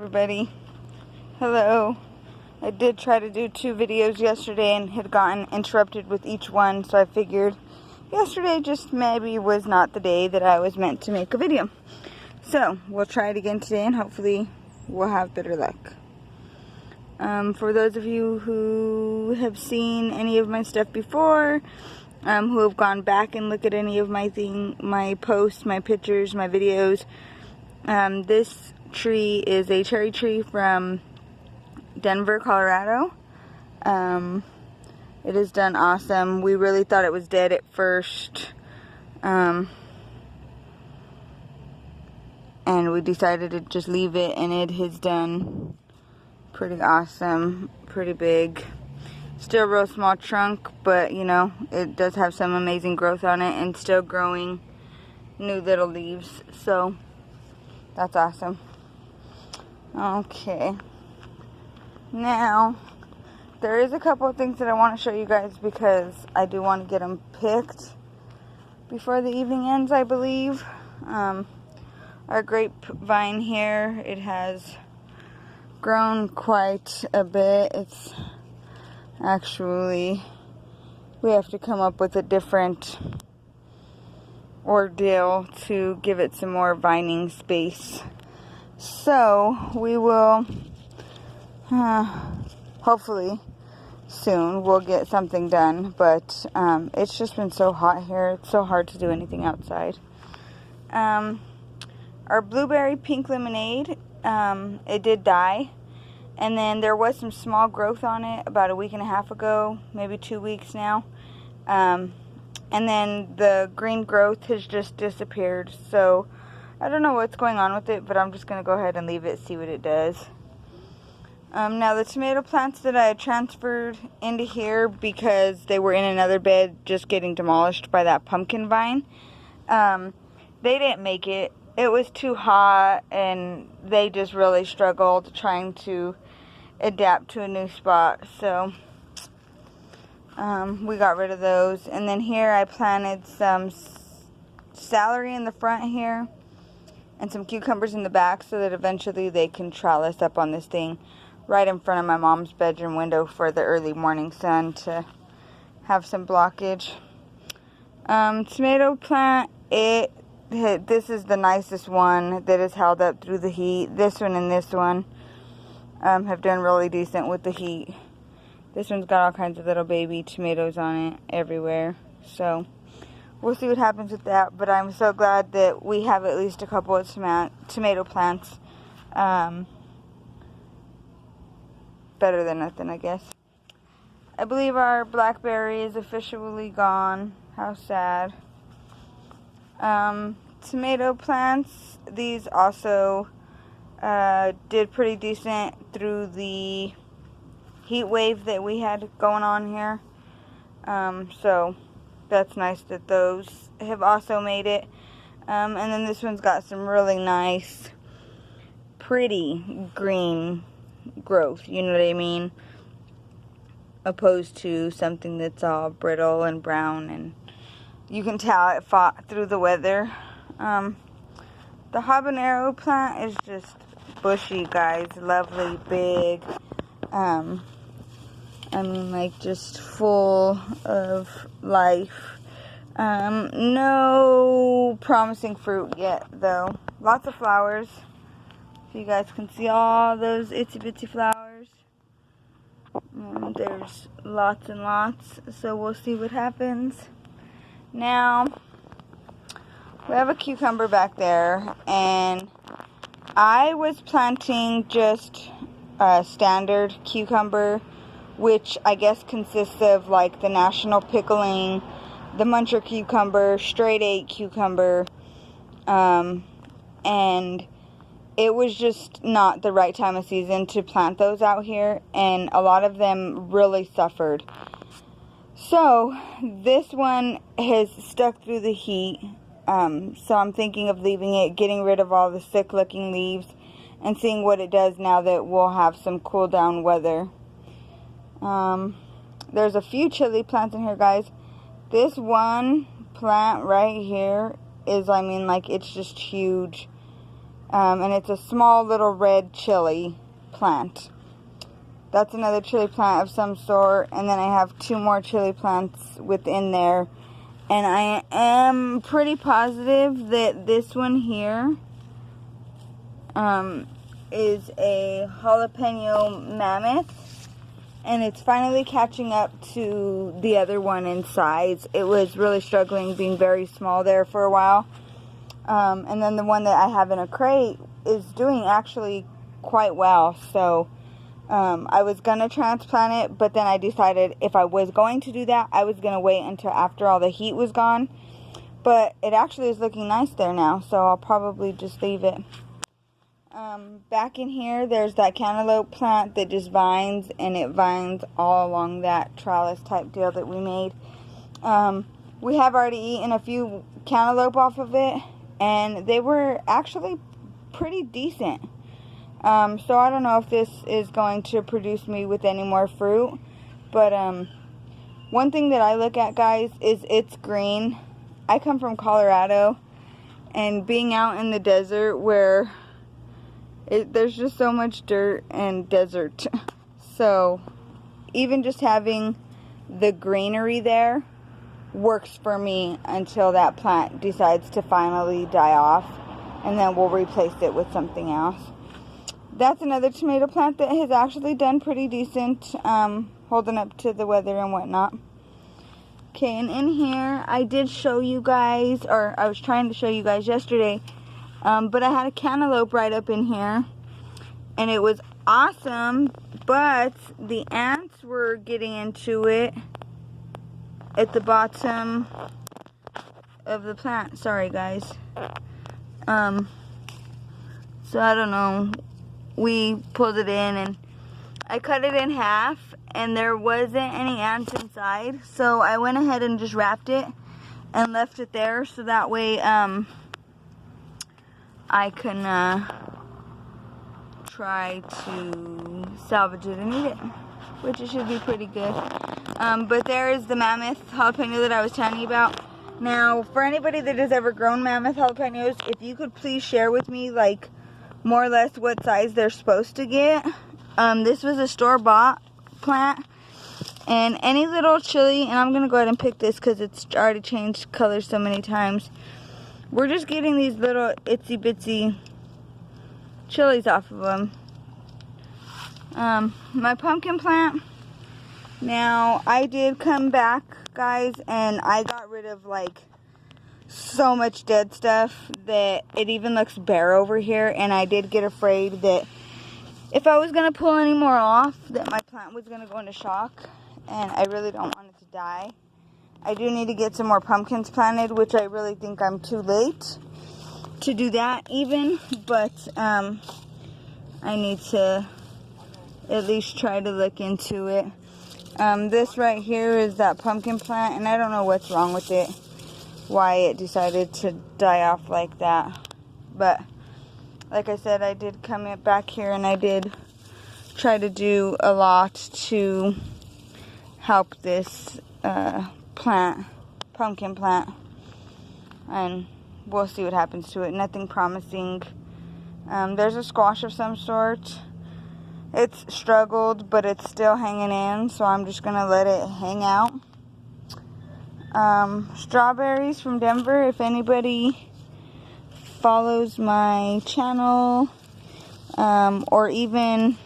everybody. Hello. I did try to do 2 videos yesterday and had gotten interrupted with each one, so I figured yesterday just maybe was not the day that I was meant to make a video. So, we'll try it again today and hopefully we'll have better luck. For those of you who have seen any of my stuff before, who have gone back and look at any of my posts, my pictures, my videos, this tree is a cherry tree from Denver, Colorado. It has done awesome. We really thought it was dead at first, and we decided to just leave it, and it has done pretty awesome, pretty big. Still real small trunk, but you know, it does have some amazing growth on it and still growing new little leaves, so that's awesome. Okay, now there is a couple of things that I want to show you guys because I do want to get them picked before the evening ends, I believe. Our grapevine here, it has grown quite a bit. It's actually, we have to come up with a different ordeal to give it some more vining space. So we will, hopefully soon we'll get something done, but it's just been so hot here. It's so hard to do anything outside. Our blueberry pink lemonade, it did die, and then there was some small growth on it about a week and a half ago, maybe 2 weeks now, and then the green growth has just disappeared, so I don't know what's going on with it, but I'm just going to go ahead and leave it, see what it does. Now the tomato plants that I had transferred into here because they were in another bed just getting demolished by that pumpkin vine, they didn't make it. It was too hot and they just really struggled trying to adapt to a new spot, so we got rid of those. And then here I planted some celery in the front here and some cucumbers in the back so that eventually they can trellis up on this thing right in front of my mom's bedroom window for the early morning sun to have some blockage. Tomato plant, this is the nicest one that has held up through the heat. This one and this one have done really decent with the heat. This one's got all kinds of little baby tomatoes on it everywhere, so we'll see what happens with that. But I'm so glad that we have at least a couple of tomato plants. Better than nothing, I guess. I believe our blackberry is officially gone. How sad. Tomato plants, these also did pretty decent through the heat wave that we had going on here. So that's nice that those have also made it. And then this one's got some really nice, pretty green growth, you know what I mean? Opposed to something that's all brittle and brown, and you can tell it fought through the weather. The habanero plant is just bushy, guys. Lovely, big. I mean, like, just full of life. No promising fruit yet, though. Lots of flowers. So you guys can see all those itsy bitsy flowers. There's lots and lots. So we'll see what happens. Now, we have a cucumber back there, and I was planting just a standard cucumber, which I guess consists of like the National Pickling, the Muncher cucumber, straight 8 cucumber, and it was just not the right time of season to plant those out here, and a lot of them really suffered. So this one has stuck through the heat, so I'm thinking of leaving it, getting rid of all the sick looking leaves, and seeing what it does now that we'll have some cool down weather. There's a few chili plants in here, guys. This one plant right here is, I mean, like, it's just huge. And it's a small little red chili plant. That's another chili plant of some sort. And then I have 2 more chili plants within there. And I am pretty positive that this one here is a jalapeno mammoth. And it's finally catching up to the other one in size. It was really struggling, being very small there for a while. And then the one that I have in a crate is doing actually quite well. So I was going to transplant it, but then I decided if I was going to do that, I was going to wait until after all the heat was gone. But it actually is looking nice there now, so I'll probably just leave it. Back in here, there's that cantaloupe plant that just vines, and it vines all along that trellis type deal that we made. We have already eaten a few cantaloupe off of it, and they were actually pretty decent. So I don't know if this is going to produce me with any more fruit, but one thing that I look at, guys, is it's green. I come from Colorado, and being out in the desert where there's just so much dirt and desert. So even just having the greenery there works for me until that plant decides to finally die off, and then we'll replace it with something else. That's another tomato plant that has actually done pretty decent, holding up to the weather and whatnot. Okay, and in here, I did show you guys, or I was trying to show you guys yesterday, but I had a cantaloupe right up in here, and it was awesome, but the ants were getting into it at the bottom of the plant. Sorry, guys. So I don't know. We pulled it in, and I cut it in half, and there wasn't any ants inside, so I went ahead and just wrapped it and left it there, so that way I can try to salvage it and eat it, which it should be pretty good. But there is the mammoth jalapeno that I was telling you about. Now, for anybody that has ever grown mammoth jalapenos, if you could please share with me, like, more or less what size they're supposed to get. This was a store-bought plant, and any little chili, and I'm gonna go ahead and pick this because it's already changed colors so many times. We're just getting these little itsy bitsy chilies off of them. My pumpkin plant, now I did come back, guys, and I got rid of like so much dead stuff that it even looks bare over here, and I did get afraid that if I was going to pull any more off, that my plant was going to go into shock, and I really don't want it to die. I do need to get some more pumpkins planted, which I really think I'm too late to do that even, but I need to at least try to look into it. This right here is that pumpkin plant, and I don't know what's wrong with it, why it decided to die off like that. But like I said, I did come back here, and I did try to do a lot to help this pumpkin plant, and we'll see what happens to it. Nothing promising. There's a squash of some sort. It's struggled, but it's still hanging in, so I'm just gonna let it hang out. Strawberries from Denver. If anybody follows my channel, or even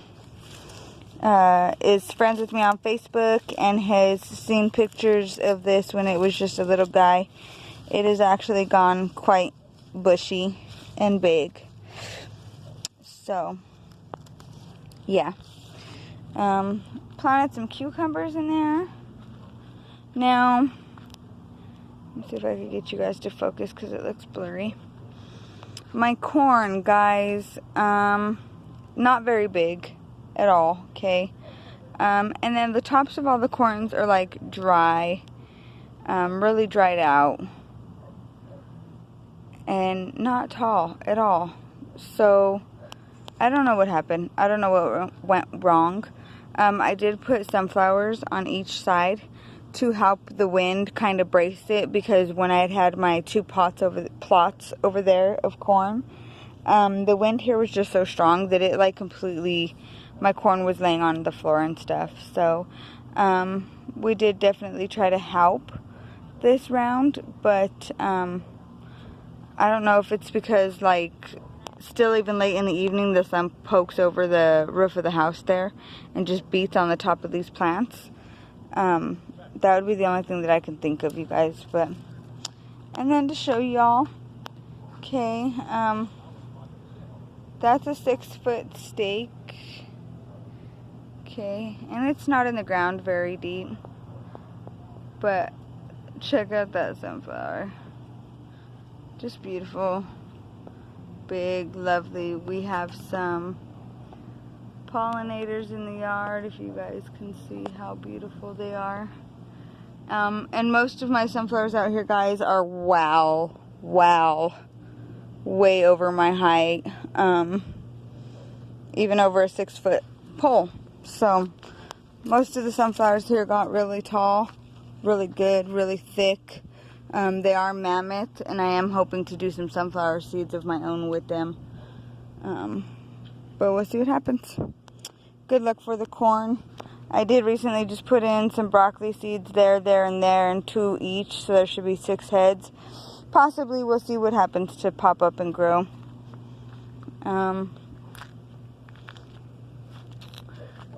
is friends with me on Facebook and has seen pictures of this when it was just a little guy, it has actually gone quite bushy and big. So yeah, planted some cucumbers in there. Now, let's see if I can get you guys to focus because it looks blurry. My corn, guys, not very big at all, okay? And then the tops of all the corns are like dry, really dried out, and not tall at all. So I don't know what happened. I don't know what went wrong. I did put sunflowers on each side to help the wind kind of brace it, because when I had my 2 plots over there of corn, The wind here was just so strong that it like completely, my corn was laying on the floor and stuff. So we did definitely try to help this round, but I don't know if it's because like still even late in the evening the sun pokes over the roof of the house there and just beats on the top of these plants. That would be the only thing that I can think of, you guys. But and then to show y'all, okay, that's a 6-foot stake. Okay, and it's not in the ground very deep, but check out that sunflower. Just beautiful, big, lovely. We have some pollinators in the yard, if you guys can see how beautiful they are. And most of my sunflowers out here, guys, are wow, way over my height, even over a 6-foot pole. So most of the sunflowers here got really tall, really good, really thick. They are mammoth, and I am hoping to do some sunflower seeds of my own with them. But we'll see what happens. Good luck for the corn. I did recently just put in some broccoli seeds there, and 2 each, so there should be 6 heads. Possibly we'll see what happens to pop up and grow.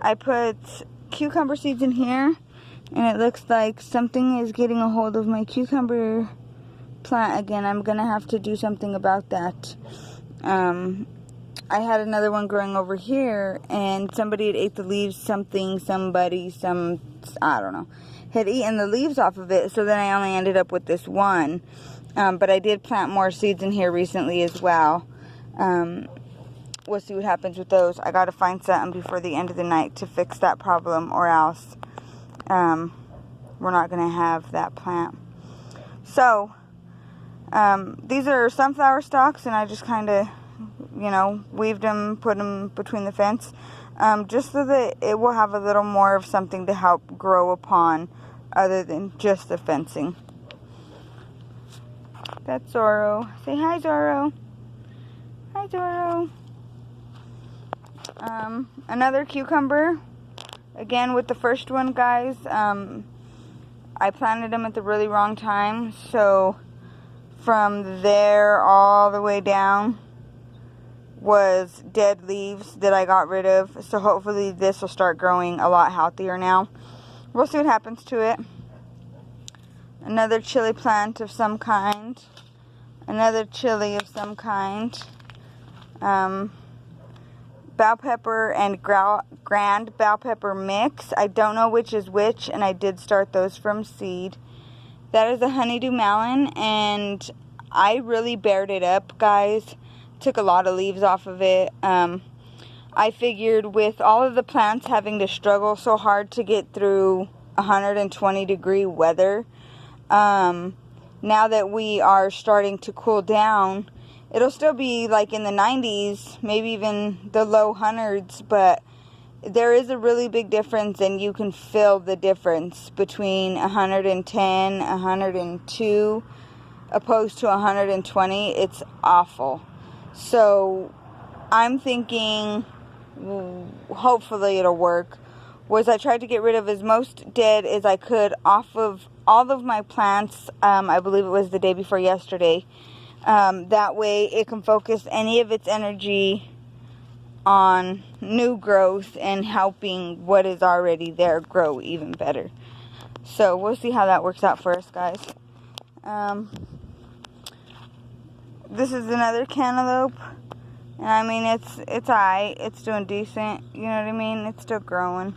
I put cucumber seeds in here, and it looks like something is getting a hold of my cucumber plant again. I'm gonna have to do something about that. I had another one growing over here, and somebody had ate the leaves. I don't know, had eaten the leaves off of it, so then I only ended up with this one. But I did plant more seeds in here recently as well. We'll see what happens with those. I gotta find something before the end of the night to fix that problem, or else we're not gonna have that plant. So these are sunflower stalks, and I just kind of, you know, weaved them, put them between the fence, just so that it will have a little more of something to help grow upon other than just the fencing. That's Zorro. Say hi, Zorro. Hi, Zorro. Another cucumber. Again, with the first one, guys, I planted them at the really wrong time, so from there all the way down was dead leaves that I got rid of. So hopefully this will start growing a lot healthier now. We'll see what happens to it. Another chili plant of some kind. Another chili of some kind. Bell pepper and grand bell pepper mix. I don't know which is which, and I did start those from seed. That is a honeydew melon, and I really bared it up, guys. Took a lot of leaves off of it. I figured with all of the plants having to struggle so hard to get through 120-degree weather, now that we are starting to cool down, it'll still be like in the 90s, maybe even the low hundreds, but there is a really big difference, and you can feel the difference between 110, 102, opposed to 120. It's awful. So I'm thinking, hopefully it'll work, was I tried to get rid of as most dead as I could off of all of my plants. I believe it was the day before yesterday. That way it can focus any of its energy on new growth and helping what is already there grow even better. So we'll see how that works out for us, guys. This is another cantaloupe, and I mean it's alright. It's doing decent. You know what I mean? It's still growing.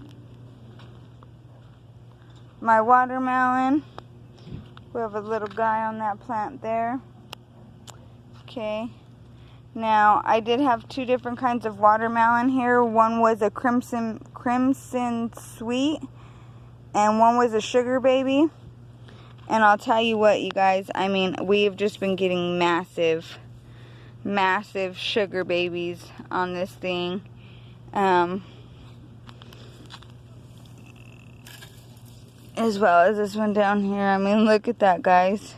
My watermelon. We have a little guy on that plant there. Okay. Now, I did have 2 different kinds of watermelon here. One was a crimson sweet, and one was a sugar baby. And I'll tell you what, you guys, I mean, we have just been getting massive sugar babies on this thing. As well as this one down here. I mean, look at that, guys.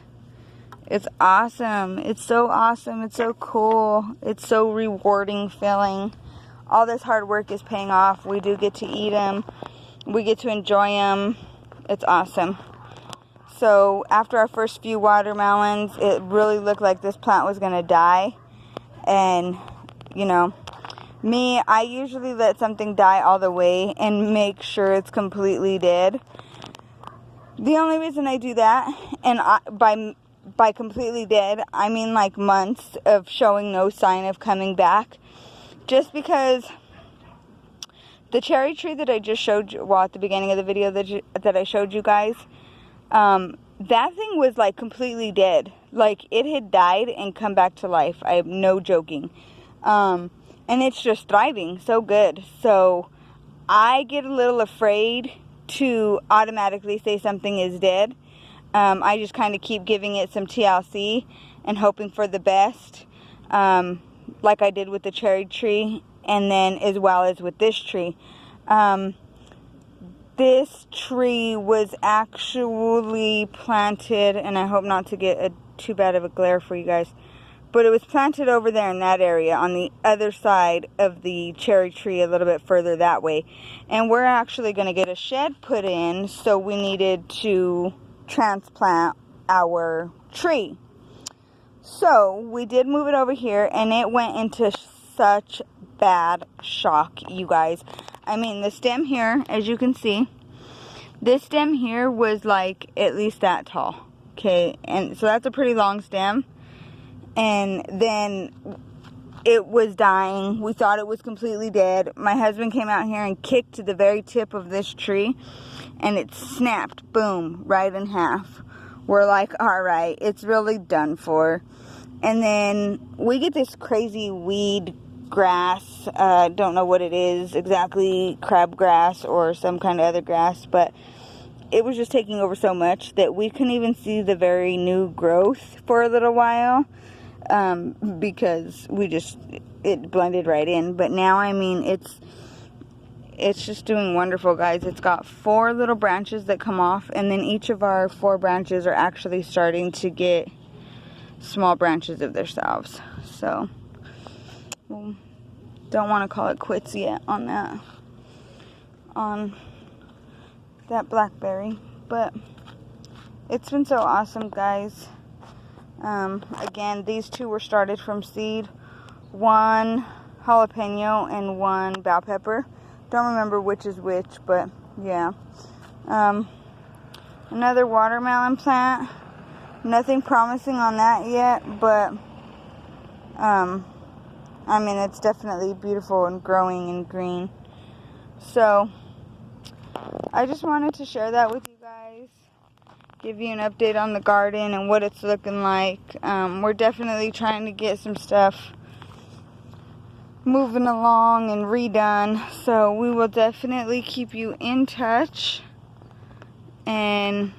It's awesome. It's so awesome. It's so cool. It's so rewarding feeling. All this hard work is paying off. We do get to eat them. We get to enjoy them. It's awesome. So after our first few watermelons, it really looked like this plant was going to die. And, you know, I usually let something die all the way and make sure it's completely dead. The only reason I do that, and by completely dead, I mean like months of showing no sign of coming back. Just because the cherry tree that I just showed you, well, at the beginning of the video that I showed you guys, that thing was like completely dead. Like it had died and come back to life. I am no joking. And it's just thriving so good. So I get a little afraid to automatically say something is dead. I just kind of keep giving it some TLC and hoping for the best, like I did with the cherry tree, and then as well as with this tree. This tree was actually planted, and I hope not to get too bad of a glare for you guys, but it was planted over there in that area on the other side of the cherry tree, a little bit further that way. And we're actually going to get a shed put in, so we needed to transplant our tree. So we did move it over here, and it went into such bad shock, you guys. I mean, the stem here, as you can see, this stem here was like at least that tall. Okay, and so that's a pretty long stem. And then it was dying. We thought it was completely dead. My husband came out here and kicked the very tip of this tree, and it snapped, boom, right in half. We're like, all right, it's really done for. And then we get this crazy weed grass. Don't know what it is exactly, crabgrass or some kind of other grass, but it was just taking over so much that we couldn't even see the very new growth for a little while, because it blended right in. But now, I mean, it's just doing wonderful, guys. It's got 4 little branches that come off, and then each of our 4 branches are actually starting to get small branches of themselves. So, don't want to call it quits yet on that blackberry, but it's been so awesome, guys. Again, these 2 were started from seed, 1 jalapeno and 1 bell pepper. Don't remember which is which, but yeah. Another watermelon plant. Nothing promising on that yet, but I mean, it's definitely beautiful and growing and green. So I just wanted to share that with you guys, give you an update on the garden and what it's looking like. We're definitely trying to get some stuff moving along and redone, so we will definitely keep you in touch. And